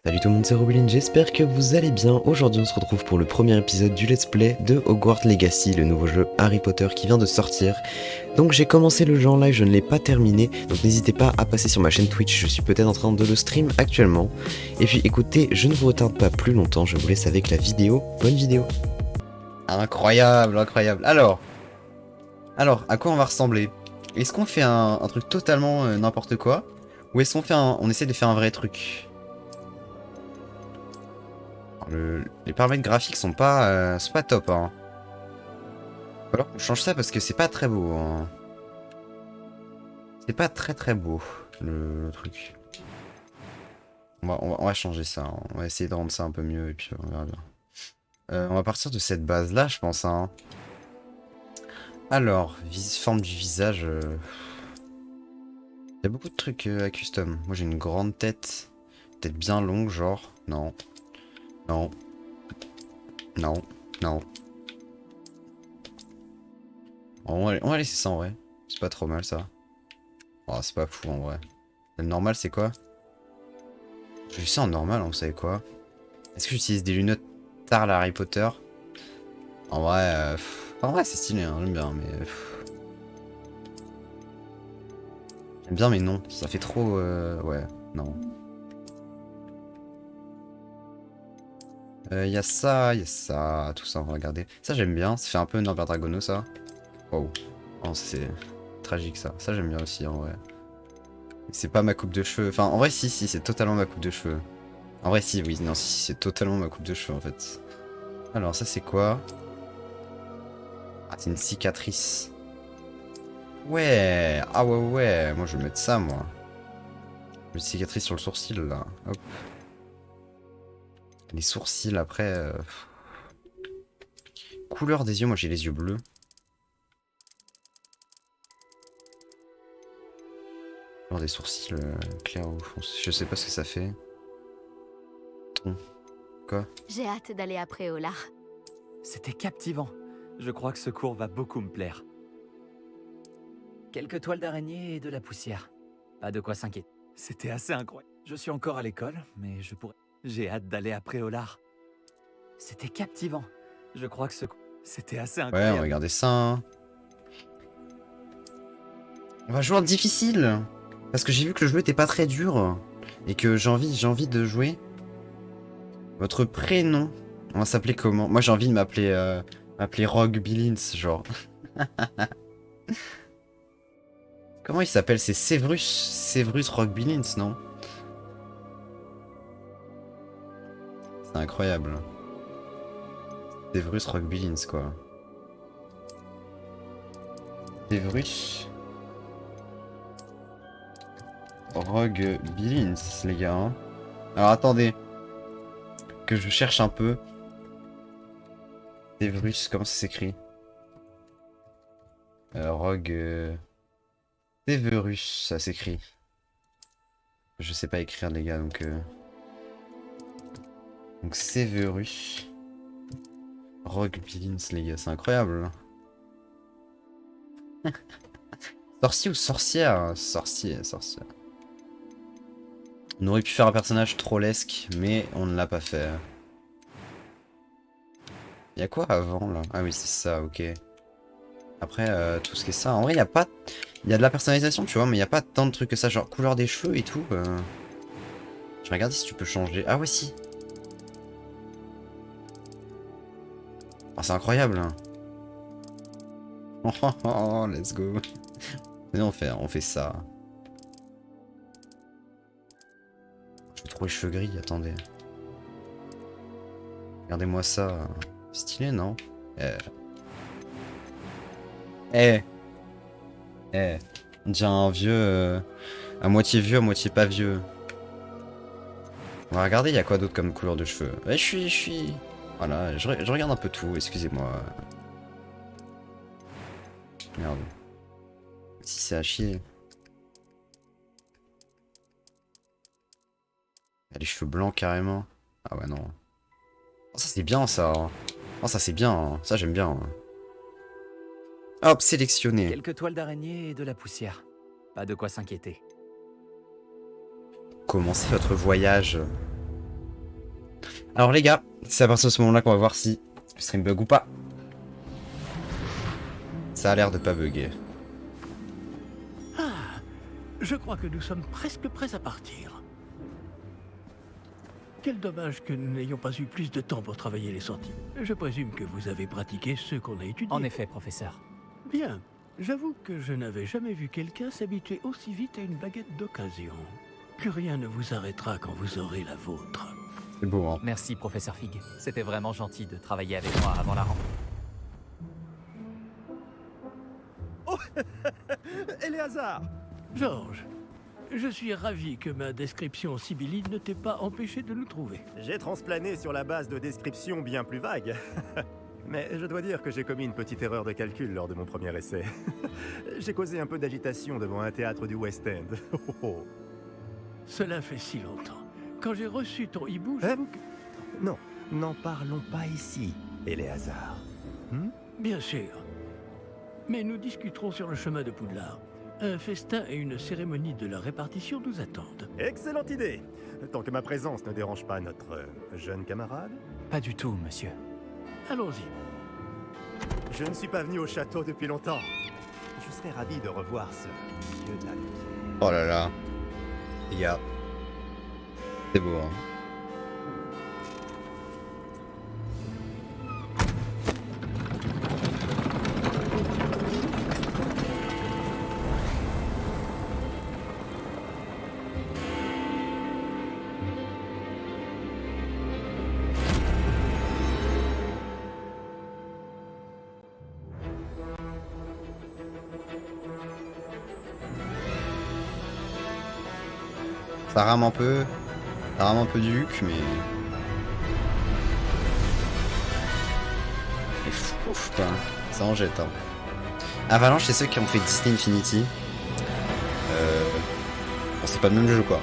Salut tout le monde, c'est Roblin, j'espère que vous allez bien. Aujourd'hui on se retrouve pour le premier épisode du Let's Play de Hogwarts Legacy, le nouveau jeu Harry Potter qui vient de sortir. Donc j'ai commencé le jeu en live, je ne l'ai pas terminé, donc n'hésitez pas à passer sur ma chaîne Twitch, je suis peut-être en train de le stream actuellement. Et puis écoutez, je ne vous retarde pas plus longtemps, je vous laisse avec la vidéo. Bonne vidéo. Incroyable, incroyable. Alors, à quoi on va ressembler? Est-ce qu'on fait un truc totalement n'importe quoi? Ou est-ce qu'on fait on essaie de faire un vrai truc? Les paramètres graphiques sont pas top, hein. Alors on change ça parce que c'est pas très beau, hein. C'est pas très beau, le truc. On va changer ça, hein. On va essayer de rendre ça un peu mieux et puis on verra bien. On va partir de cette base-là, je pense, hein. Alors, forme du visage. Il y a beaucoup de trucs à custom. Moi j'ai une grande tête. Tête bien longue, genre. Non. Non. Non. Non. On va laisser ça en vrai. C'est pas trop mal ça. Oh, c'est pas fou en vrai. Le normal c'est quoi? Je fais ça en normal, hein, vous savez quoi? Est-ce que j'utilise des lunettes tard à Harry Potter? En vrai c'est stylé, hein, j'aime bien, mais... J'aime bien, mais non. Ça fait trop... Ouais, non. Y a ça, tout ça, on va regarder. Ça j'aime bien, ça fait un peu Norbert Dragono ça. Wow. Oh, c'est tragique ça. Ça j'aime bien aussi en vrai. C'est pas ma coupe de cheveux. Enfin, en vrai, si, c'est totalement ma coupe de cheveux. En vrai, si, oui, non, si, c'est totalement ma coupe de cheveux en fait. Alors, ça c'est quoi? Ah, c'est une cicatrice. Ouais, ah ouais, moi je vais mettre ça, moi. Une cicatrice sur le sourcil, là. Hop. Les sourcils, après... Couleur des yeux, moi j'ai les yeux bleus. Couleur des sourcils, clair ou foncé. Je sais pas ce que ça fait. Ton. Quoi? J'ai hâte d'aller à Préolard. C'était captivant. Je crois que ce cours va beaucoup me plaire. Quelques toiles d'araignée et de la poussière. Pas de quoi s'inquiéter. C'était assez incroyable. Je suis encore à l'école, mais je pourrais... J'ai hâte d'aller à Préolard. C'était captivant. Je crois que ce cours... C'était assez Ouais, on va incroyable. regarder ça, hein. On va jouer en difficile. Parce que j'ai vu que le jeu était pas très dur. Et que j'ai envie de jouer. Votre prénom, on va s'appeler comment? Moi j'ai envie de m'appeler Rogue Billins, genre. Comment il s'appelle? C'est Severus Rogue Billins, non? C'est incroyable. Severus Rogue Billins, quoi. Severus Rogue Billins, les gars, hein. Alors attendez. Que je cherche un peu. Severus, comment ça s'écrit? Rogue... Severus, ça s'écrit. Je sais pas écrire, les gars, donc... Donc Severus. Rogue Billins, les gars, c'est incroyable. Sorcier ou sorcière? Sorcière. On aurait pu faire un personnage trollesque, mais on ne l'a pas fait. Il y a quoi avant, là? Ah oui, c'est ça, ok. Après, tout ce qui est ça... En vrai, il y a pas... Il y a de la personnalisation, tu vois, mais il n'y a pas tant de trucs que ça. Genre, couleur des cheveux et tout. Je vais regarder si tu peux changer. Ah ouais, si. Oh, c'est incroyable. Oh, let's go. Mais on fait ça. Je vais trouver les cheveux gris, attendez. Regardez-moi ça. Stylé, non? Eh. Eh. Eh. On dirait un vieux... à moitié vieux, à moitié pas vieux. On va regarder, il y a quoi d'autre comme couleur de cheveux? Ouais, je suis... Voilà, je regarde un peu tout, excusez-moi. Merde. Si c'est à chier. Il y a les cheveux blancs carrément. Ah ouais, non. Oh, ça c'est bien ça, hein. Oh, ça c'est bien, hein. Ça j'aime bien, hein. Hop, sélectionner. Quelques toiles d'araignée et de la poussière. Pas de quoi s'inquiéter. Commencez votre voyage. Alors les gars, c'est à partir de ce moment-là qu'on va voir si le stream bug ou pas. Ça a l'air de pas bugger. Ah, je crois que nous sommes presque prêts à partir. Quel dommage que nous n'ayons pas eu plus de temps pour travailler les sorties. Je présume que vous avez pratiqué ceux qu'on a étudiés. En effet, professeur. Bien. J'avoue que je n'avais jamais vu quelqu'un s'habituer aussi vite à une baguette d'occasion. Plus rien ne vous arrêtera quand vous aurez la vôtre. C'est beau, hein. Merci, professeur Fig. C'était vraiment gentil de travailler avec moi avant la rentrée. Éléazar! Georges, je suis ravi que ma description sibylline ne t'ait pas empêché de nous trouver. J'ai transplané sur la base de descriptions bien plus vagues. Mais je dois dire que j'ai commis une petite erreur de calcul lors de mon premier essai. J'ai causé un peu d'agitation devant un théâtre du West End. Cela fait si longtemps. Quand j'ai reçu ton hibou, j'avoue que... Non, n'en parlons pas ici, Éléazar. Bien sûr. Mais nous discuterons sur le chemin de Poudlard. Un festin et une cérémonie de la répartition nous attendent. Excellente idée! Tant que ma présence ne dérange pas notre jeune camarade. Pas du tout, monsieur. Allons-y. Je ne suis pas venu au château depuis longtemps. Je serais ravi de revoir ce vieux de la lumière. Oh là là. Les gars. C'est beau, hein. Ça rame un peu. Ça rame un peu du huc, mais... Ouf, quoi. Ça en jette, hein. Avalanche, c'est ceux qui ont fait Disney Infinity. Bon, c'est pas le même jeu, quoi.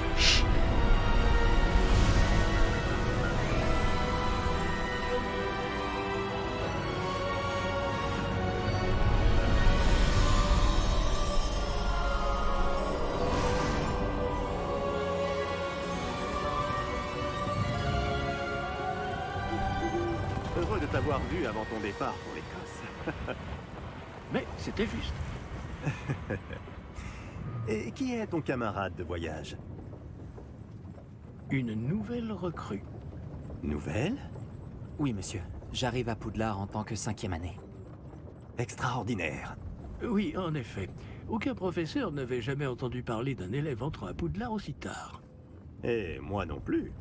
Heureux de t'avoir vu avant ton départ pour l'Écosse. Mais c'était juste. Et qui est ton camarade de voyage? Une nouvelle recrue. Nouvelle? Oui, monsieur. J'arrive à Poudlard en tant que 5e année. Extraordinaire. Oui, en effet. Aucun professeur n'avait jamais entendu parler d'un élève entrant à Poudlard aussi tard. Et moi non plus.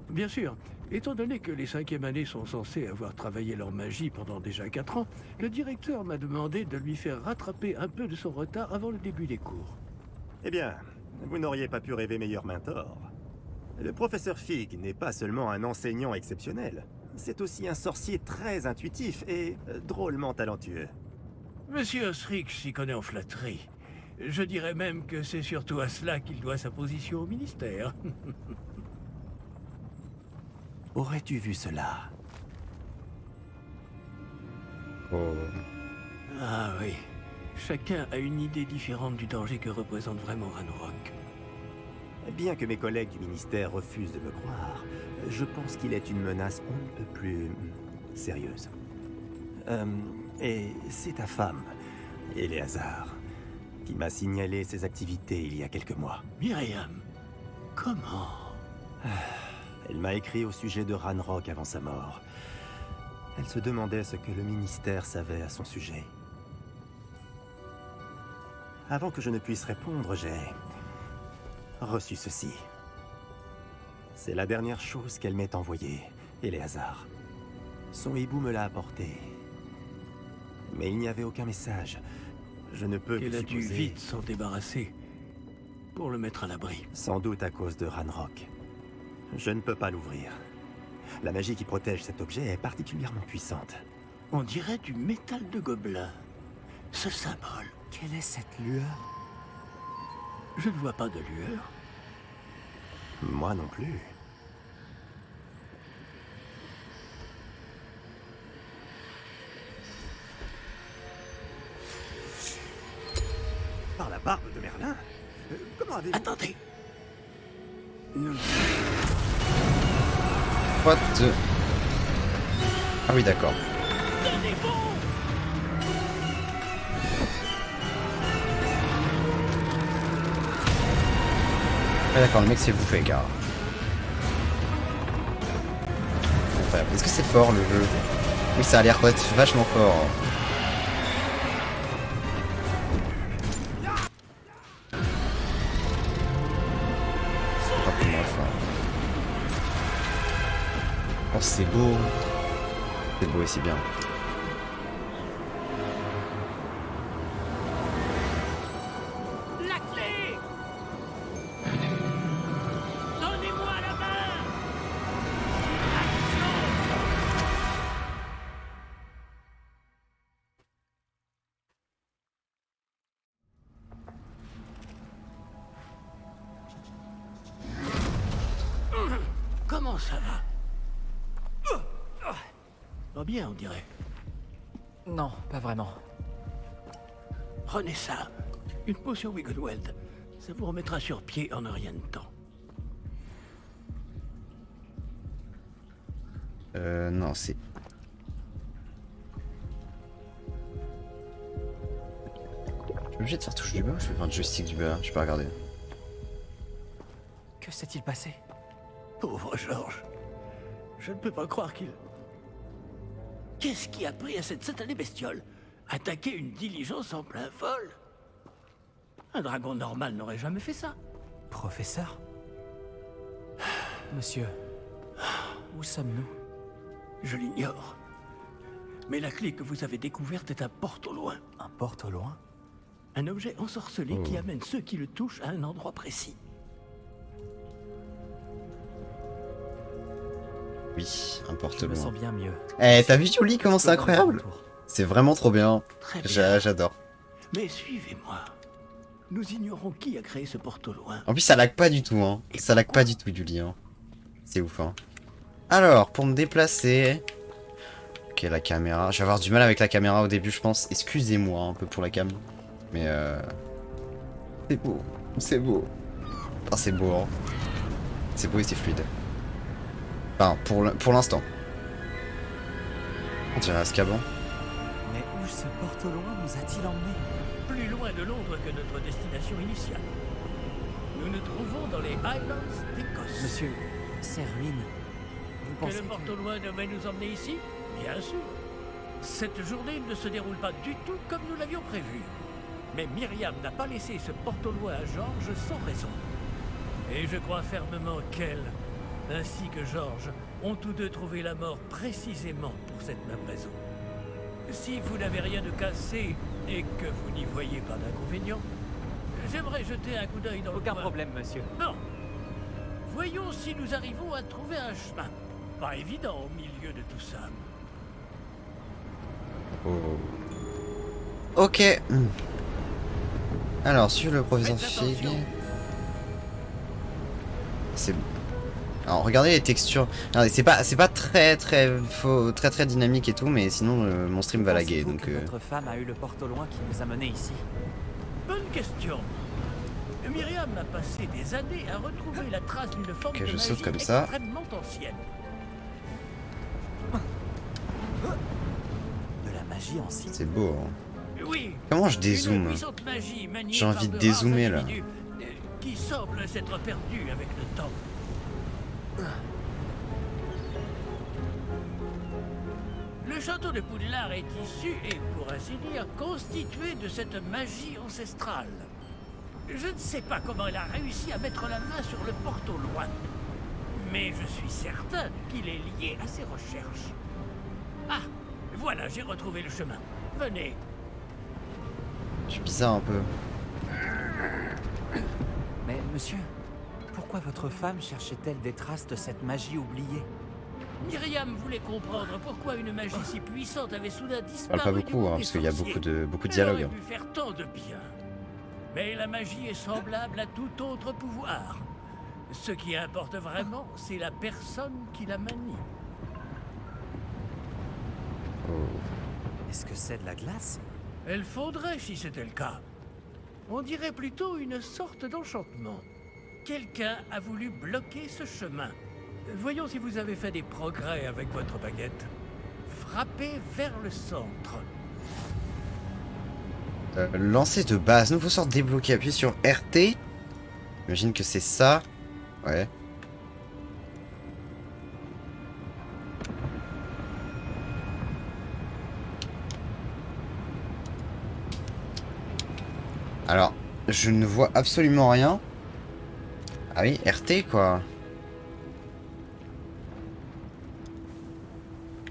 Bien sûr, étant donné que les 5e années sont censées avoir travaillé leur magie pendant déjà 4 ans, le directeur m'a demandé de lui faire rattraper un peu de son retard avant le début des cours. Eh bien, vous n'auriez pas pu rêver meilleur mentor. Le professeur Fig n'est pas seulement un enseignant exceptionnel, c'est aussi un sorcier très intuitif et drôlement talentueux. Monsieur Osric s'y connaît en flatterie. Je dirais même que c'est surtout à cela qu'il doit sa position au ministère. Aurais-tu vu cela? Oh. Ah oui. Chacun a une idée différente du danger que représente vraiment Ranrock. Bien que mes collègues du ministère refusent de me croire, je pense qu'il est une menace on ne peut plus sérieuse. Et c'est ta femme, Éléazar, qui m'a signalé ses activités il y a quelques mois. Myriam, comment? Elle m'a écrit au sujet de Ranrock avant sa mort. Elle se demandait ce que le ministère savait à son sujet. Avant que je ne puisse répondre, j'ai reçu ceci. C'est la dernière chose qu'elle m'ait envoyée, Éléazar. Son hibou me l'a apporté. Mais il n'y avait aucun message. Je ne peux Qu'elle que a dû supposer... vite s'en débarrasser pour le mettre à l'abri. Sans doute à cause de Ranrock. Je ne peux pas l'ouvrir. La magie qui protège cet objet est particulièrement puissante. On dirait du métal de gobelin. Ce symbole. Quelle est cette lueur? Je ne vois pas de lueur. Moi non plus. Par la barbe de Merlin? Comment avez-vous... Attendez. Nous... What the... Ah oui, d'accord. Ah d'accord, le mec s'est bouffé, gars. Incroyable. Est-ce que c'est fort, le jeu? Oui, ça a l'air vachement fort. Oh, c'est beau. C'est beau et si bien. La clé! Donnez-moi la main! Comment ça va? Pas bien, on dirait. Non, pas vraiment. Prenez ça. Une potion Wiggenweld. Ça vous remettra sur pied en un rien de temps. Non, c'est... Je suis obligé de faire touche du bas ou je vais faire un joystick du bas? Je peux regarder. Que s'est-il passé? Pauvre Georges. Je ne peux pas croire qu'il... Qu'est-ce qui a pris à cette satanée bestiole? Attaquer une diligence en plein vol? Un dragon normal n'aurait jamais fait ça. Professeur? Monsieur, où sommes-nous? Je l'ignore. Mais la clé que vous avez découverte est un porte au loin. Un porte au loin? Un objet ensorcelé qui amène ceux qui le touchent à un endroit précis. Oui, un Je me porte-loin. sens bien mieux. Eh, t'as vu Julie comment c'est incroyable? C'est vraiment trop bien. Très bien. J'adore. Mais suivez-moi. Nous ignorons qui a créé ce porte au loin. En plus, ça lag pas du tout, hein. Ça lag pas du tout, Julie, hein. C'est ouf, hein. Alors, pour me déplacer... Ok, la caméra. Je vais avoir du mal avec la caméra au début, je pense. Excusez-moi un peu pour la cam. Mais c'est beau. C'est beau. Ah, c'est beau, hein. C'est beau et c'est fluide. Enfin, pour l'instant. On dirait Azkaban. Mais où ce porte au loin nous a-t-il emmenés? Plus loin de Londres que notre destination initiale. Nous nous trouvons dans les Highlands d'Écosse. Monsieur, Serwyn, vous Que pensez le porte au loin devait nous emmener ici? Bien sûr. Cette journée ne se déroule pas du tout comme nous l'avions prévu. Mais Myriam n'a pas laissé ce porte au loin à Georges sans raison. Et je crois fermement qu'elle, ainsi que Georges, ont tous deux trouvé la mort précisément pour cette même raison. Si vous n'avez rien de cassé et que vous n'y voyez pas d'inconvénient, j'aimerais jeter un coup d'œil dans Aucun le coin. problème, monsieur. Bon. Voyons si nous arrivons à trouver un chemin. Pas évident au milieu de tout ça. Ok. Alors, sur le professeur Faites Fig. attention. C'est... Alors, regardez les textures. Regardez, c'est pas très dynamique et tout, mais sinon, mon stream va laguer, Pensez-vous donc... que votre femme a eu le porte au loin qui nous a menés ici? Bonne question. Myriam a passé des années à retrouver la trace d'une forme Ok, de je magie saute comme ça. extrêmement ancienne. De la magie ancienne? C'est beau, hein. Oui. Comment je Une dézoome? puissante magie maniée J'ai envie par de de rares dézoomer, là. individus, qui semble s'être perdue avec le temps. Le château de Poudlard est issu et, pour ainsi dire, constitué de cette magie ancestrale. Je ne sais pas comment elle a réussi à mettre la main sur le porte au loin. Mais je suis certain qu'il est lié à ses recherches. Ah, voilà, j'ai retrouvé le chemin. Venez. Je suis bizarre un peu. Mais monsieur, pourquoi votre femme cherchait-elle des traces de cette magie oubliée? Myriam voulait comprendre pourquoi une magie si puissante avait soudain Je disparu. parle pas du beaucoup, monde hein, des parce qu'il y a sorciers. beaucoup de Elle aurait dialogue. pu faire tant de bien. Mais la magie est semblable à tout autre pouvoir. Ce qui importe vraiment, c'est la personne qui la manie. Oh. Est-ce que c'est de la glace? Elle faudrait si c'était le cas. On dirait plutôt une sorte d'enchantement. Quelqu'un a voulu bloquer ce chemin. Voyons si vous avez fait des progrès avec votre baguette. Frappez vers le centre. Lancer de base, nouveau sort débloqué, appuyez sur RT. J'imagine que c'est ça. Ouais. Alors, je ne vois absolument rien. Ah oui, RT quoi.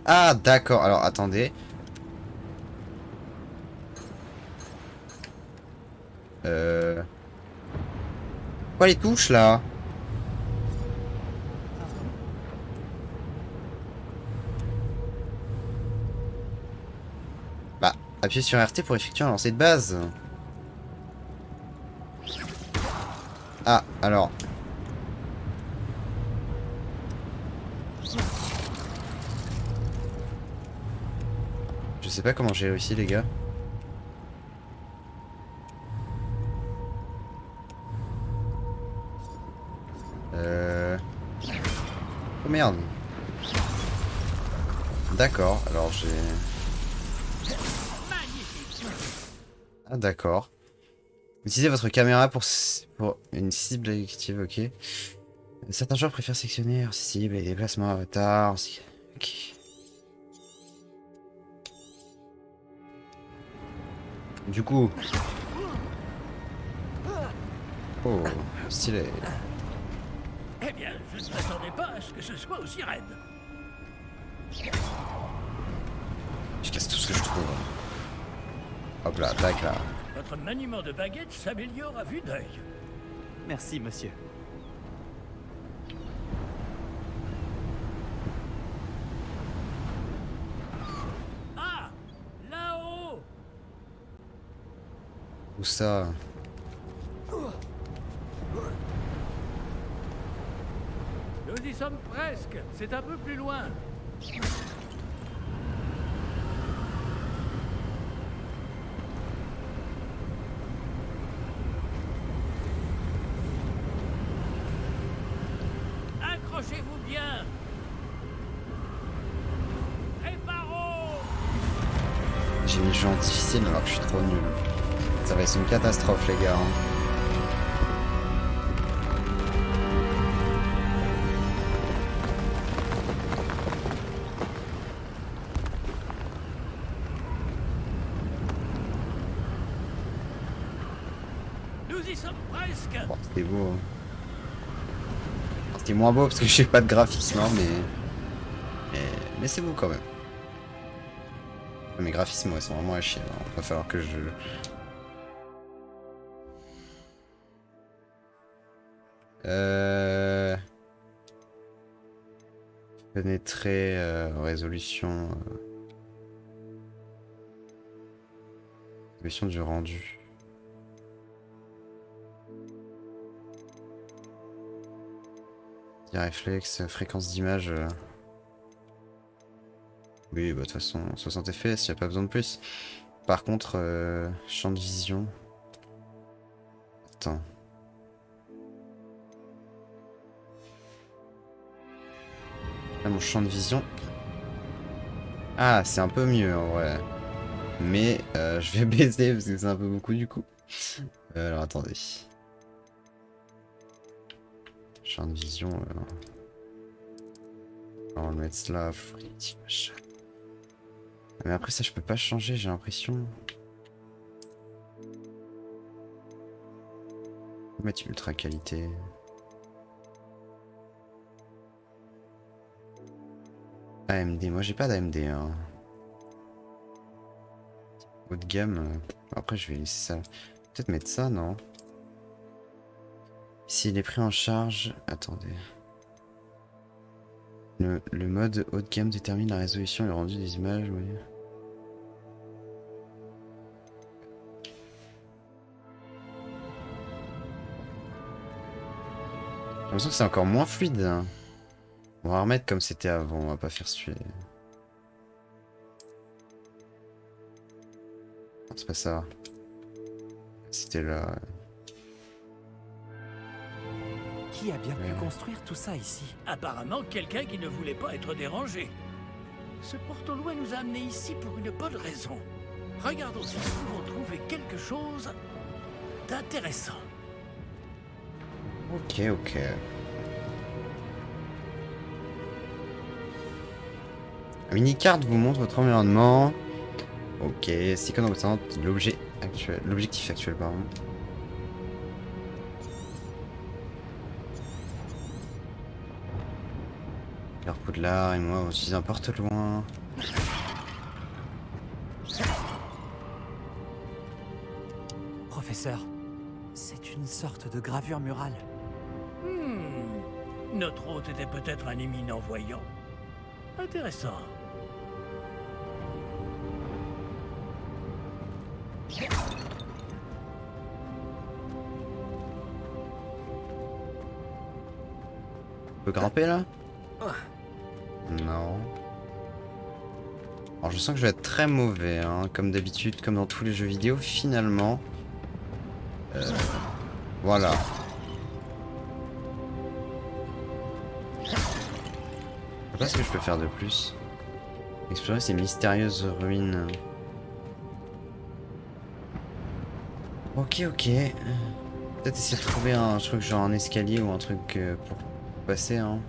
Ah d'accord, alors attendez. Quoi les touches là? Bah, appuyez sur RT pour effectuer un lancer de base. Ah, alors. Je sais pas comment j'ai réussi les gars. Oh merde. D'accord, alors j'ai... Ah d'accord. Utilisez votre caméra pour une cible active, ok. Certains joueurs préfèrent sectionner leur cible et déplacements avatar. Ok. Du coup... Oh, stylé. Eh bien, je ne m'attendais pas à ce que ce soit aussi raide. Je casse tout ce que je trouve. Hop là, tac là. Votre maniement de baguette s'améliore à vue d'œil. Merci, monsieur. Ah, là-haut! Où ça? Nous y sommes presque. C'est un peu plus loin. Accrochez-vous bien. Réparons! J'ai mis le jeu en difficile alors que je suis trop nul. Ça va être une catastrophe les gars. Nous y sommes presque. Bon, c'était beau. Hein. C'était moins beau parce que j'ai pas de graphisme, hein, mais c'est beau quand même. Mes graphismes, ouais, sont vraiment à chier. Il va falloir que je... Pénétrer résolution... Résolution du rendu. Réflexe, fréquence d'image... Oui, bah de toute façon, 60 FPS, y a pas besoin de plus. Par contre, champ de vision... Attends. Là, mon champ de vision... Ah, c'est un peu mieux en vrai. Mais je vais baisser parce que c'est un peu beaucoup du coup. Alors attendez. Champ de vision... On va le mettre là, free, machin. Mais après ça je peux pas changer, j'ai l'impression. On va mettre ultra qualité. AMD, moi j'ai pas d'AMD hein. Haut de gamme, après je vais laisser ça. Peut-être mettre ça, non? S'il est pris en charge, attendez. Le mode haut de gamme détermine la résolution et le rendu des images, oui. J'ai l'impression que c'est encore moins fluide. Hein. On va remettre comme c'était avant, on va pas faire suer. Non, c'est pas ça. C'était là. Qui a bien pu Ouais. construire tout ça ici? Apparemment, quelqu'un qui ne voulait pas être dérangé. Ce porte-loin nous a amenés ici pour une bonne raison. Regardons si nous pouvons trouver quelque chose d'intéressant. Ok, ok. La mini-carte vous montre votre environnement. Ok, c'est qu'on représente l'objectif actuel, pardon. Alors Poudlard et moi, on utilise un porte-loin. Professeur, c'est une sorte de gravure murale. Notre hôte était peut-être un éminent voyant. Intéressant. On peut grimper là? Non. Alors je sens que je vais être très mauvais, hein, comme d'habitude, comme dans tous les jeux vidéo, finalement. Voilà. Je sais pas ce que je peux faire de plus. Explorer ces mystérieuses ruines. Ok, ok. Peut-être essayer de trouver un truc genre un escalier ou un truc pour passer, hein.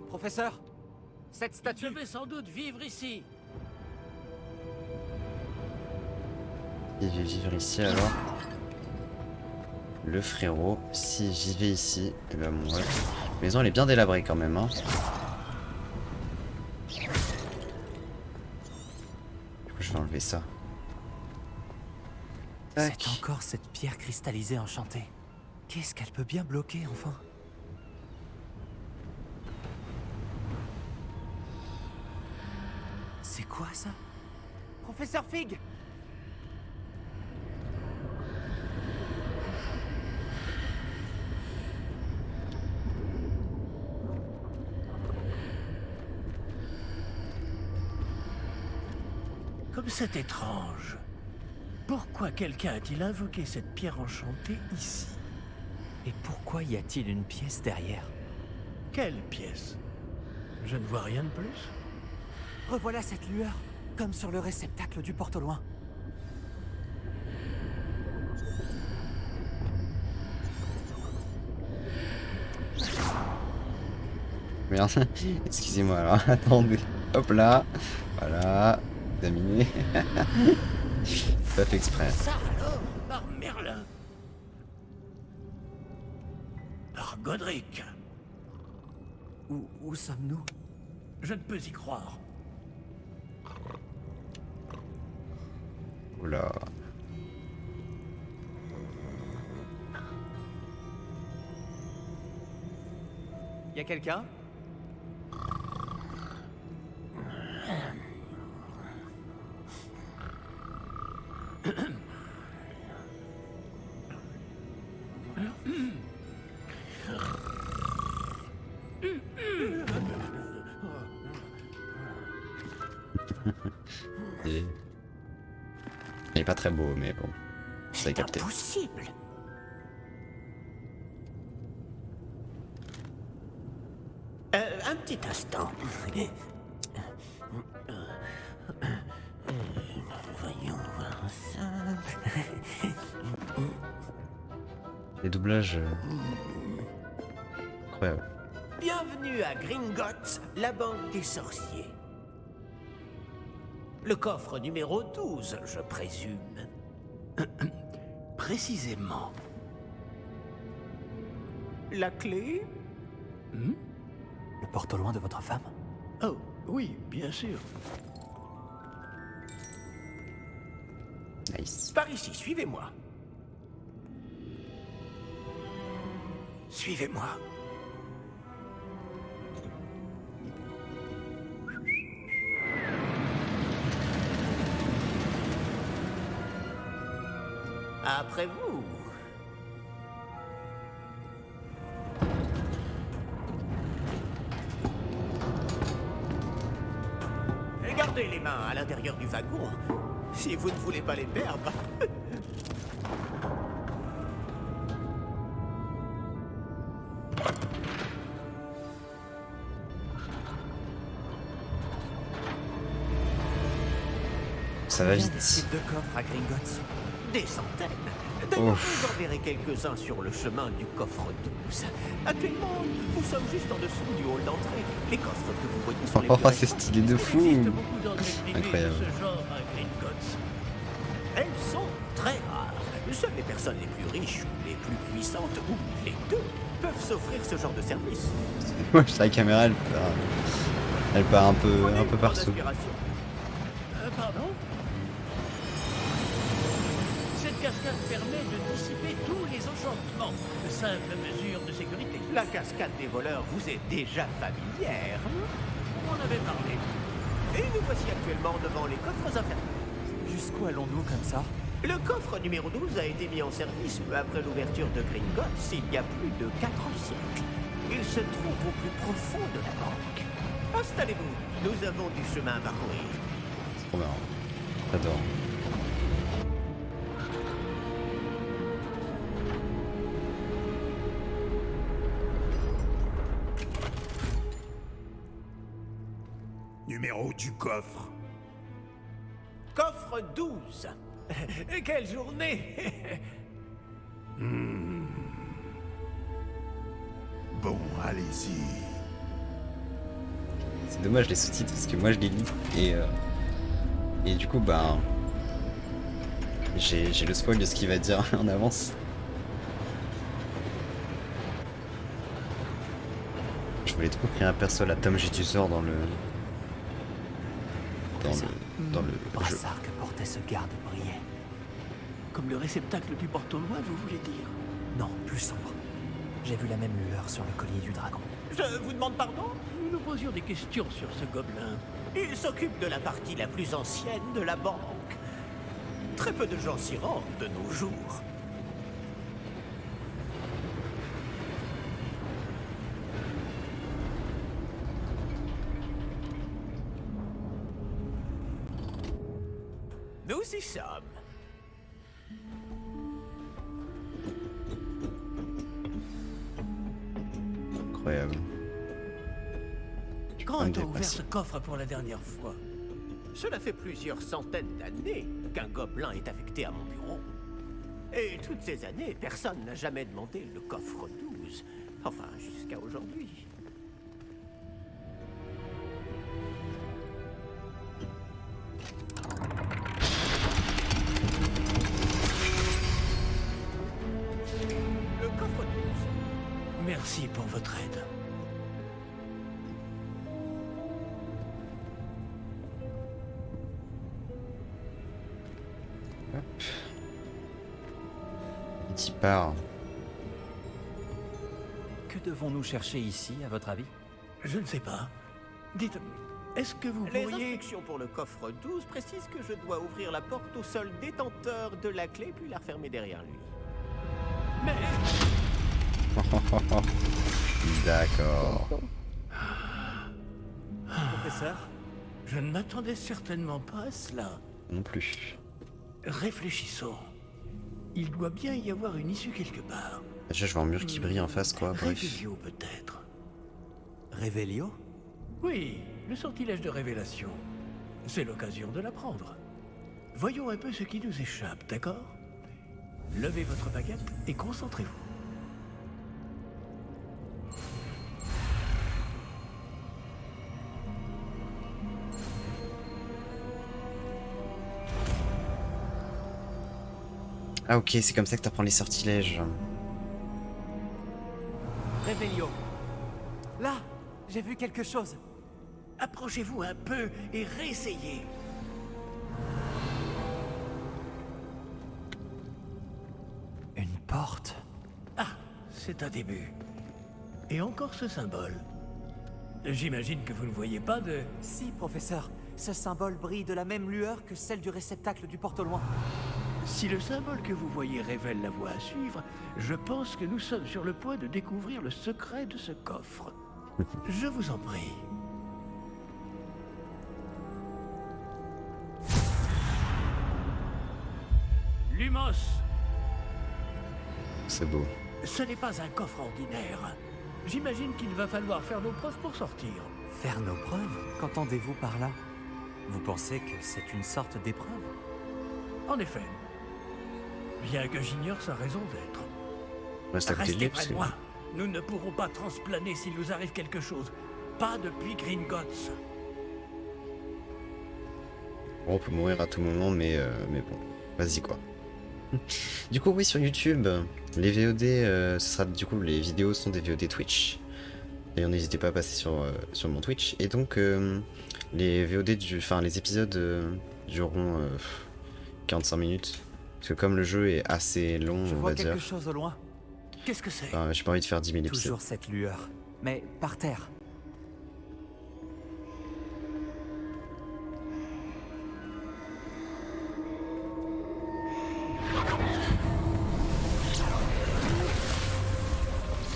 Professeur, cette Je statue... vais sans doute vivre ici. Si je vais vivre ici alors. Le frérot, si j'y vais ici, et ben bon, ouais. La maison elle est bien délabrée quand même, hein. Du coup je vais enlever ça. C'est Tac. encore cette pierre cristallisée enchantée. Qu'est-ce qu'elle peut bien bloquer, enfin? C'est quoi ça? Professeur Fig! Comme c'est étrange. Pourquoi quelqu'un a-t-il invoqué cette pierre enchantée ici? Et pourquoi y a-t-il une pièce derrière? Quelle pièce? Je ne vois rien de plus. Revoilà cette lueur, comme sur le réceptacle du porte-loin. Merde, excusez-moi alors, attendez. Hop là, voilà, examiner. Pas fait exprès. Ça alors, par Merlin. Par Godric. Où sommes-nous? Je ne peux y croire. Oula. Y a quelqu'un? Il est pas très beau, mais bon, ça a capté. Impossible. Un petit instant. Voyons voir ça. Les doublages. Incroyable. Bienvenue à Gringotts, la banque des sorciers. Le coffre numéro 12, je présume. Précisément. La clé? Le porte-loin de votre femme? Oh, oui, bien sûr. Nice. Par ici, suivez-moi. Suivez-moi. Après vous. Gardez les mains à l'intérieur du wagon, si vous ne voulez pas les perdre. Ça va Il y a vite. des types de coffres à Gringotts. Des centaines. D'ailleurs, Ouf. vous en verrez quelques-uns sur le chemin du coffre 12. Actuellement, nous sommes juste en dessous du hall d'entrée. Les coffres que vous voyez sont les plus Oh, c'est récents. stylé de Il fou. existe beaucoup d'entrées privées Incroyable. de ce genre à Gringotts. Elles sont très rares. Seules les personnes les plus riches ou les plus puissantes, ou les deux, peuvent s'offrir ce genre de service. Ouais, la caméra, elle part un peu Prenez une grande partout. inspiration. Pardon? Cette cascade permet de dissiper tous les enchantements. Simple mesure de sécurité. La cascade des voleurs vous est déjà familière. On en avait parlé. Et nous voici actuellement devant les coffres inférieurs. Jusqu'où allons-nous comme ça? Le coffre numéro 12 a été mis en service peu après l'ouverture de Gringotts il y a plus de 4 siècles. Il se trouve au plus profond de la banque. Installez-vous, nous avons du chemin à parcourir. C'est trop marrant. J'adore. Numéro du coffre. Coffre 12. Quelle journée. Bon, allez-y. C'est dommage les sous-titres parce que moi je les lis et du coup bah j'ai le spoil de ce qu'il va dire en avance. Je voulais trop créer un perso à la Tom J. Tussor dans le jeu. brassard que portait ce garde brillait. Comme le réceptacle du porte-au-loin, vous voulez dire? Non, plus sombre. J'ai vu la même lueur sur le collier du dragon. Je vous demande pardon? Nous nous posions des questions sur ce gobelin. Il s'occupe de la partie la plus ancienne de la banque. Très peu de gens s'y rendent de nos jours. Nous y sommes. Incroyable. Quand Un a-t-on des ouvert passés. ce coffre pour la dernière fois? Cela fait plusieurs centaines d'années qu'un gobelin est affecté à mon bureau. Et toutes ces années, personne n'a jamais demandé le coffre 12. Enfin, jusqu'à aujourd'hui. Le coffre 12. Merci pour votre aide. Il y part. Que devons-nous chercher ici, à votre avis? Je ne sais pas. Dites, est-ce que vous Les pourriez... instructions pour le coffre 12 précisent que je dois ouvrir la porte au seul détenteur de la clé puis la refermer derrière lui. Mais... D'accord. Professeur? Je ne m'attendais certainement pas à cela. Non plus. Réfléchissons. Il doit bien y avoir une issue quelque part. Déjà je vois un mur qui brille en face quoi, bref. Révélio peut-être. Révélio? Oui, le sortilège de révélation. C'est l'occasion de l'apprendre. Voyons un peu ce qui nous échappe, d'accord? Levez votre baguette et concentrez-vous. Ah ok, c'est comme ça que t'apprends les sortilèges. Révélio. Là, j'ai vu quelque chose. Approchez-vous un peu et réessayez. Une porte. Ah, c'est un début. Et encore ce symbole. J'imagine que vous ne voyez pas de... Si, professeur. Ce symbole brille de la même lueur que celle du réceptacle du porte-au-loin. Si le symbole que vous voyez révèle la voie à suivre, je pense que nous sommes sur le point de découvrir le secret de ce coffre. Je vous en prie. Lumos, C'est beau. ce n'est pas un coffre ordinaire. j'imagine qu'il va falloir faire nos preuves pour sortir. Faire nos preuves? Qu'entendez-vous par là? Vous pensez que c'est une sorte d'épreuve? En effet. Bien que j'ignore sa raison d'être. Reste à côté de lui Restez parce près que... de moi. Nous ne pourrons pas transplaner s'il nous arrive quelque chose. Pas depuis Gringotts. Bon, on peut mourir à tout moment, mais bon, vas-y quoi. Du coup, oui, sur YouTube, les VOD, ce sera du coup, les vidéos sont des VOD Twitch. D'ailleurs, n'hésitez pas à passer sur mon Twitch. Et donc, les VOD, enfin, les épisodes dureront 45 minutes. Parce que comme le jeu est assez long, Je on vois va quelque dire, chose au loin. Qu'est-ce que c'est? j'ai pas envie de faire 10 000 épisodes. Toujours cette lueur. Mais par terre.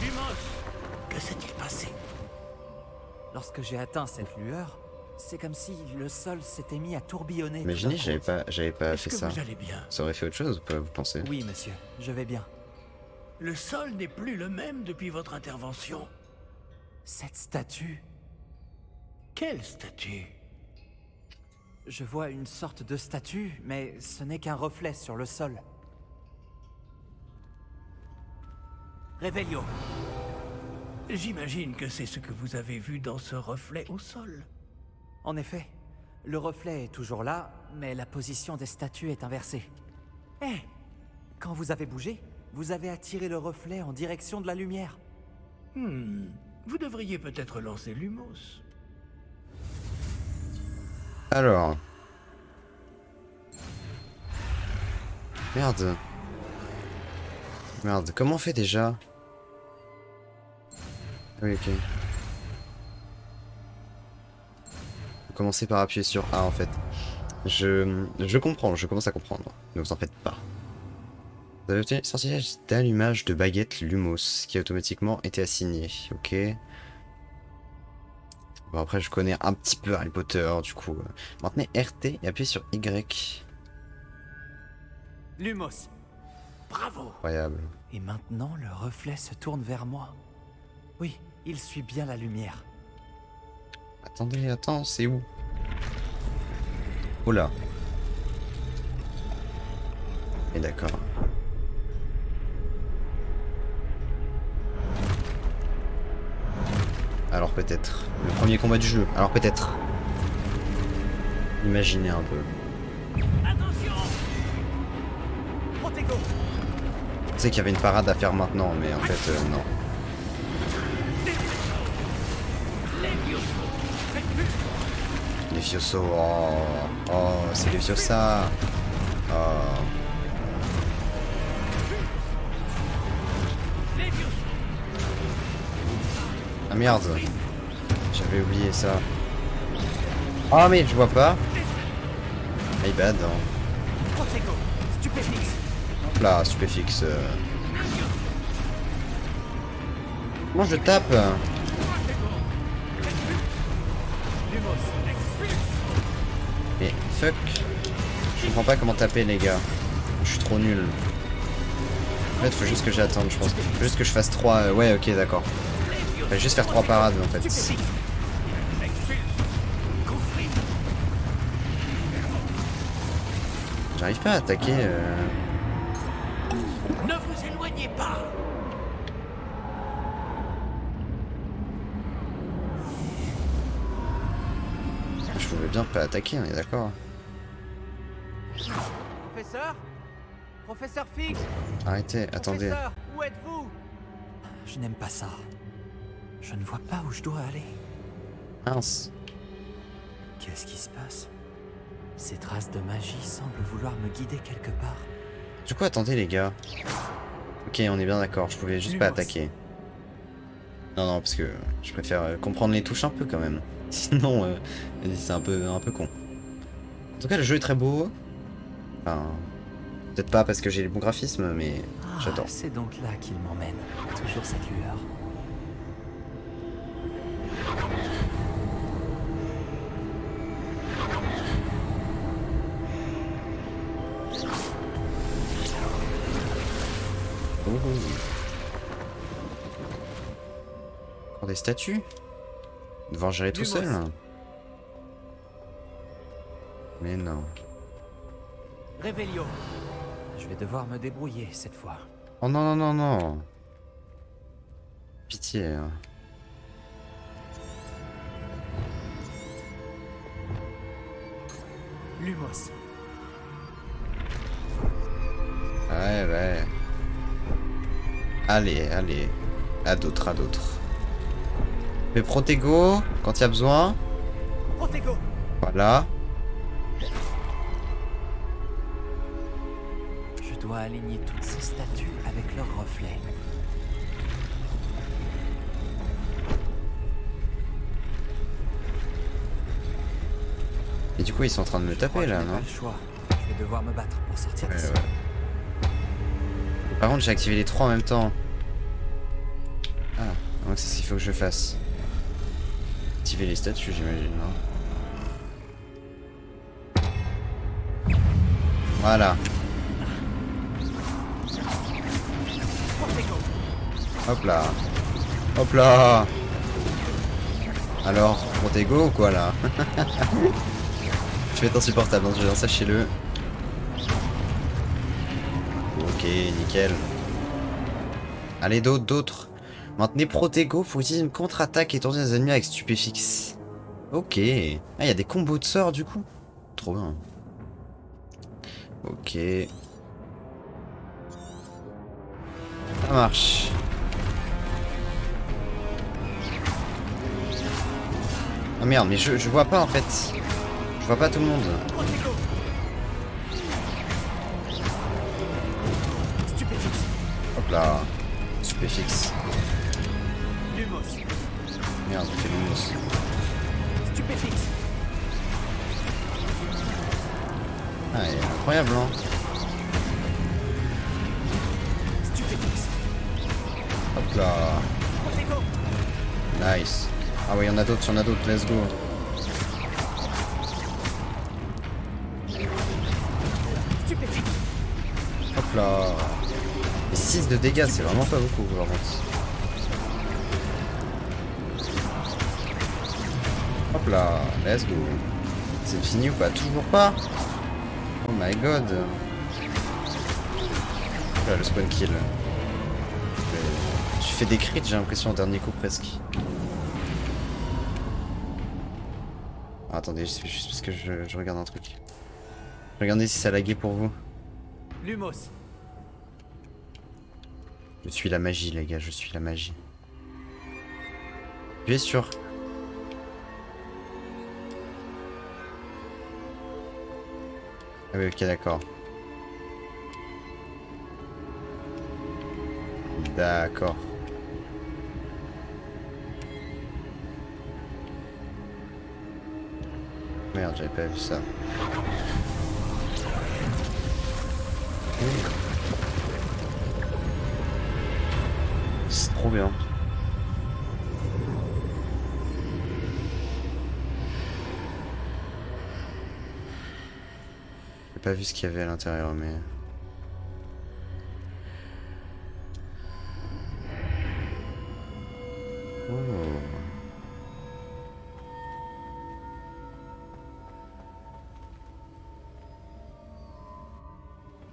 Lumos, que s'est-il passé? Lorsque j'ai atteint cette lueur, c'est comme si le sol s'était mis à tourbillonner. tout Imaginez, d'un coup. j'avais pas Est-ce fait que ça. vous allez bien? Ça aurait fait autre chose ou pas, vous pensez? Oui, monsieur, je vais bien. Le sol n'est plus le même depuis votre intervention. Cette statue, Quelle statue? je vois une sorte de statue, mais ce n'est qu'un reflet sur le sol. Réveillon. J'imagine que c'est ce que vous avez vu dans ce reflet au sol. En effet, le reflet est toujours là, mais la position des statues est inversée. Eh, quand vous avez bougé, vous avez attiré le reflet en direction de la lumière. Vous devriez peut-être lancer Lumos. Alors. Merde. Merde, comment on fait déjà? Oui, ok. Faut commencer par appuyer sur A en fait. Je comprends, je commence à comprendre. Ne vous en faites pas. Vous avez obtenu sortilège d'allumage de baguette Lumos, qui a automatiquement été assigné. Ok. Bon, après, je connais un petit peu Harry Potter, du coup. Maintenez RT et appuyez sur Y. Lumos. Bravo! Incroyable. Et maintenant, le reflet se tourne vers moi. Oui, il suit bien la lumière. Attendez, attends, c'est où? Oh là. Et d'accord. Alors peut-être. Le premier combat du jeu. Alors peut-être. Imaginez un peu. Attention! Protego. Je sais qu'il y avait une parade à faire maintenant, mais en fait, non. Les Fioso, oh, c'est les Fiosa. Oh. Ah merde, j'avais oublié ça. Ah mais je vois pas. My bad. Hein. Protego. Stupéfixe. Hop là, stupéfixe. Comment je tape? Mais fuck. Je comprends pas comment taper les gars. Je suis trop nul. En fait faut juste que j'attende je pense. Faut juste que je fasse 3... Ouais ok d'accord. Faut juste faire 3 parades en fait. J'arrive pas à attaquer... Ne vous éloignez pas! Je pouvais bien pas attaquer, on est d'accord. Professeur? Professeur Fix? Arrêtez, attendez. Professeur, où êtes-vous? Je n'aime pas ça. Je ne vois pas où je dois aller. Mince. Qu'est-ce qui se passe? Ces traces de magie semblent vouloir me guider quelque part. Du coup attendez les gars. Ok on est bien d'accord, je pouvais juste pas attaquer. Non non parce que je préfère comprendre les touches un peu quand même. Sinon c'est un peu con. En tout cas le jeu est très beau. Enfin peut-être pas parce que j'ai les bons graphismes mais j'adore. C'est donc là qu'il m'emmène. Toujours cette lueur. des statues? Devoir gérer tout seul? Mais non. Réveillon. Je vais devoir me débrouiller cette fois. Oh non, non, non, non. Pitié. Hein. Lumos. Ouais, ouais. Allez, allez. À d'autres, à d'autres. Mais Protego, quand il y a besoin. Protego. Voilà. Je dois aligner toutes ces statues avec leurs reflets. Et du coup, ils sont en train de me taper là, non? Pas le choix. Je vais devoir me battre pour sortir Ouais, d'ici. ouais. Par contre, j'ai activé les trois en même temps. Ah, donc c'est ce qu'il faut que je fasse. Activer les statues, j'imagine, non? Voilà. Hop là. Hop là. Alors, Protego ou quoi là? Je vais être insupportable, hein, je vais dire, sachez-le. Ok, nickel. Allez, d'autres. Maintenez Protego pour utiliser une contre-attaque et étourdir les ennemis avec Stupéfixe. Ok. Ah, il y a des combos de sorts du coup. Trop bien. Ok. Ça marche. Ah merde, mais je vois pas en fait. Je vois pas tout le monde. Hop là. Stupéfixe. Lumos. Merde, j'ai fait Lumos. Stupéfixe. Ah, il est incroyable, hein. Stupéfixe. Hop là. Protego. Nice. Ah ouais, il y en a d'autres, let's go. Stupéfixe. Hop là. Et 6 de dégâts, c'est vraiment pas beaucoup, par contre. Hop là, let's go. C'est fini ou pas? Toujours pas? Oh my god. Là, le spawn kill. Je fais des crits, j'ai l'impression, au dernier coup presque. Ah, attendez, c'est juste parce que je regarde un truc. Regardez si ça laguait pour vous. Lumos. Je suis la magie, les gars, je suis la magie. Bien sûr. Ah oui, ok, d'accord. D'accord. Merde, j'avais pas vu ça. C'est trop bien. J'ai pas vu ce qu'il y avait à l'intérieur, mais... Oh.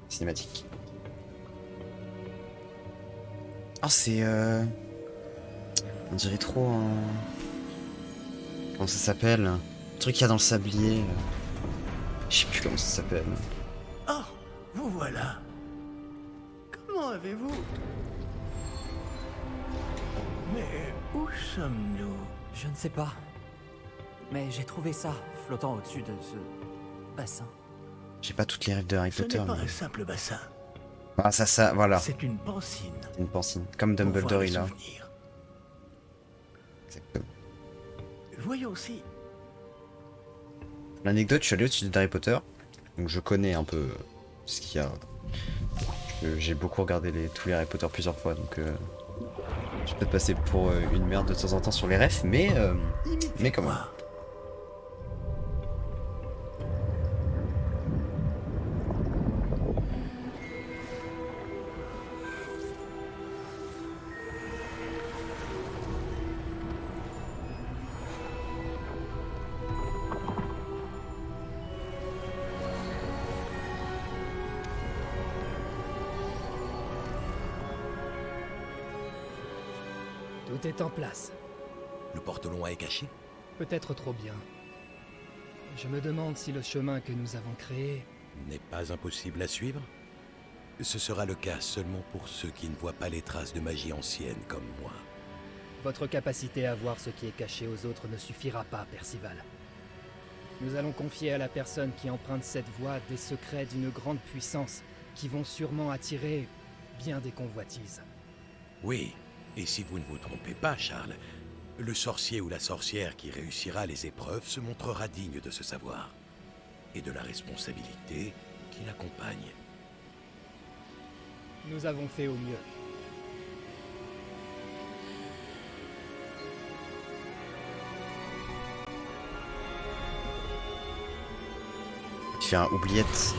Cinématique. Oh, c'est on dirait trop un... Comment ça s'appelle? Le truc qu'il y a dans le sablier. Je sais plus comment ça s'appelle. Oh, vous voilà. Comment avez-vous... Mais où sommes-nous? Je ne sais pas. Mais j'ai trouvé ça flottant au-dessus de ce bassin. J'ai pas toutes les rêves de Harry Ce Potter. n'est pas Mais... un simple bassin. Ah, ça, voilà. C'est une pancine. C'est une pancine. Comme pour Dumbledore, voir les il a. souvenirs. Exactement. Voyons aussi. L'anecdote, je suis allé au-dessus d'Harry Potter. Donc je connais un peu ce qu'il y a. J'ai beaucoup regardé tous les Harry Potter plusieurs fois. Donc je vais peut-être passer pour une merde de temps en temps sur les refs. Mais quand même. Imitez-moi. Tout est en place. Le porte-loin est caché? Peut-être trop bien. Je me demande si le chemin que nous avons créé... N'est pas impossible à suivre? Ce sera le cas seulement pour ceux qui ne voient pas les traces de magie ancienne comme moi. Votre capacité à voir ce qui est caché aux autres ne suffira pas, Percival. Nous allons confier à la personne qui emprunte cette voie des secrets d'une grande puissance qui vont sûrement attirer bien des convoitises. Oui, et si vous ne vous trompez pas, Charles, le sorcier ou la sorcière qui réussira les épreuves se montrera digne de ce savoir et de la responsabilité qui l'accompagne. Nous avons fait au mieux. Il fait un oubliette.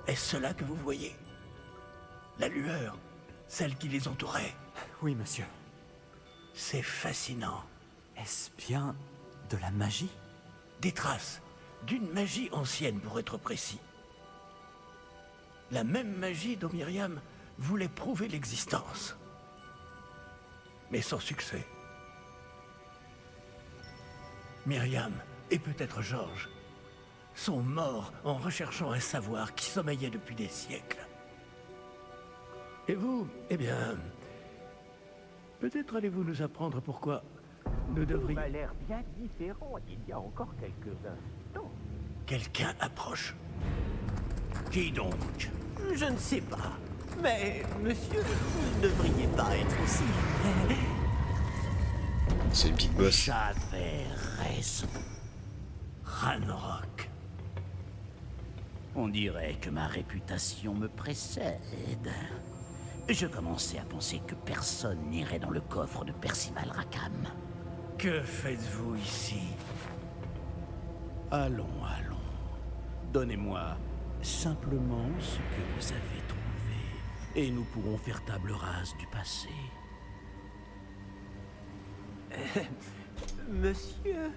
Est-ce cela que vous voyez? La lueur, celle qui les entourait. Oui, monsieur. C'est fascinant. Est-ce bien de la magie? Des traces d'une magie ancienne, pour être précis. La même magie dont Myriam voulait prouver l'existence. Mais sans succès. Myriam, et peut-être Georges, sont morts en recherchant un savoir qui sommeillait depuis des siècles. Et vous, eh bien... Peut-être allez-vous nous apprendre pourquoi nous devrions... a l'air bien différent il y a encore quelques instants. Quelqu'un approche. Qui donc? Je ne sais pas. Mais, monsieur, vous ne devriez pas être ici. C'est le Big Boss. J'avais raison. Ranrock. On dirait que ma réputation me précède. Je commençais à penser que personne n'irait dans le coffre de Percival Rackham. Que faites-vous ici? Allons. Donnez-moi simplement ce que vous avez trouvé, et nous pourrons faire table rase du passé. Monsieur,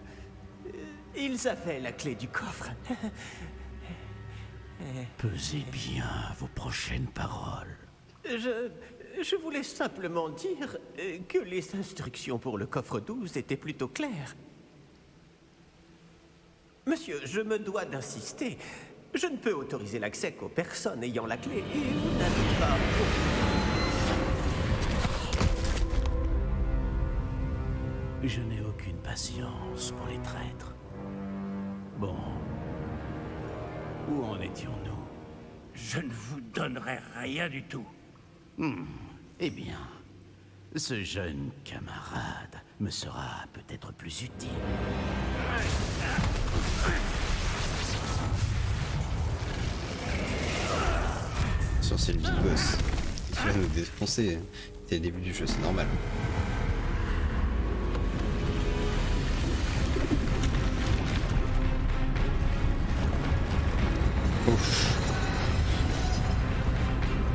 ils avaient la clé du coffre. Pesez bien vos prochaines paroles. Je voulais simplement dire que les instructions pour le coffre 12 étaient plutôt claires. Monsieur, je me dois d'insister. Je ne peux autoriser l'accès qu'aux personnes ayant la clé, et vous n'avez pas... Je n'ai aucune patience pour les traîtres. Bon. Où en étions-nous? Je ne vous donnerai rien du tout. Eh bien, ce jeune camarade me sera peut-être plus utile. C'est le Big Boss. Il va nous défoncer. C'est le début du jeu, c'est normal. Ouf.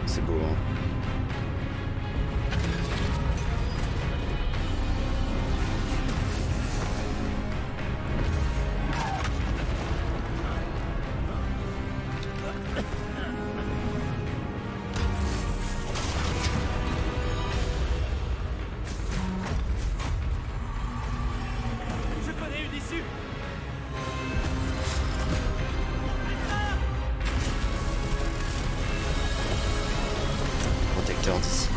C'est beau, hein. Je connais une issue. Protecteur d'ici.